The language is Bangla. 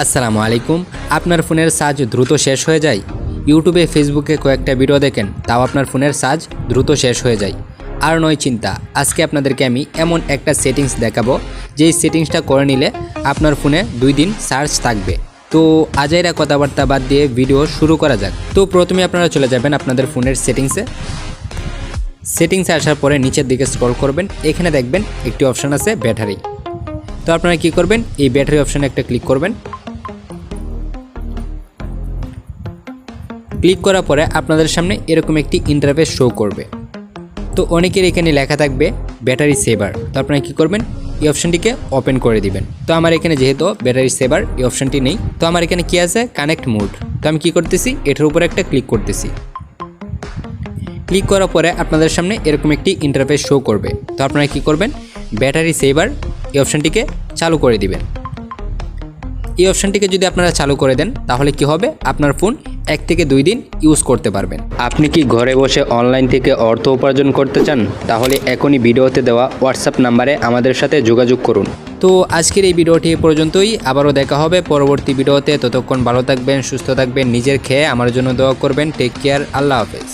আসসালামু আলাইকুম। আপনার ফোনের চার্জ দ্রুত শেষ হয়ে যায়? ইউটিউবে ফেসবুকে কয়েকটা ভিডিও দেখেন, তাও আপনার ফোনের চার্জ দ্রুত শেষ হয়ে যায়। আর নয় চিন্তা, আজকে আপনাদেরকে আমি এমন একটা সেটিংস দেখাবো যেই সেটিংসটা করে নিলে আপনার ফোনে 2 দিন চার্জ থাকবে। তো আজাইরা কথাবার্তা বাদ দিয়ে ভিডিও শুরু করা যাক। তো প্রথমে আপনারা চলে যাবেন আপনাদের ফোনের সেটিংসে আসার পরে নিচের দিকে স্ক্রল করবেন, এখানে দেখবেন একটি অপশান আছে ব্যাটারি। তো আপনারা কি করবেন, এই ব্যাটারি অপশানে একটা ক্লিক করবেন। ক্লিক করার পরে আপনাদের সামনে এরকম একটি ইন্টারফেস শো করবে। তো অনেকের এখানে লেখা থাকবে ব্যাটারি সেভার। তো আপনারা কী করবেন, এই অপশানটিকে ওপেন করে দিবেন। তো আমার এখানে যেহেতু ব্যাটারি সেভার এই অপশানটি নেই, তো আমার এখানে কি আছে, কানেক্ট মোড। তো আমি কি করতেছি, এটার উপরে একটা ক্লিক করতেছি। ক্লিক করার পরে আপনাদের সামনে এরকম একটি ইন্টারফেস শো করবে। তো আপনারা কি করবেন, ব্যাটারি সেভার এই অপশানটিকে চালু করে দিবেন। এই অপশানটিকে যদি আপনারা চালু করে দেন তাহলে কি হবে, আপনার ফোন 1 থেকে 2 দিন ইউজ করতে পারবেন। আপনি কি ঘরে বসে অনলাইন থেকে অর্থ উপার্জন করতে চান? তাহলে এখনই ভিডিওতে দেওয়া হোয়াটসঅ্যাপ নাম্বারে আমাদের সাথে যোগাযোগ করুন। তো আজকের এই ভিডিওটি এ পর্যন্তই, আবারও দেখা হবে পরবর্তী ভিডিওতে। ততক্ষণ ভালো থাকবেন, সুস্থ থাকবেন, নিজের খেয়ে আমার জন্য দোয়া করবেন। টেক কেয়ার, আল্লাহ হাফেজ।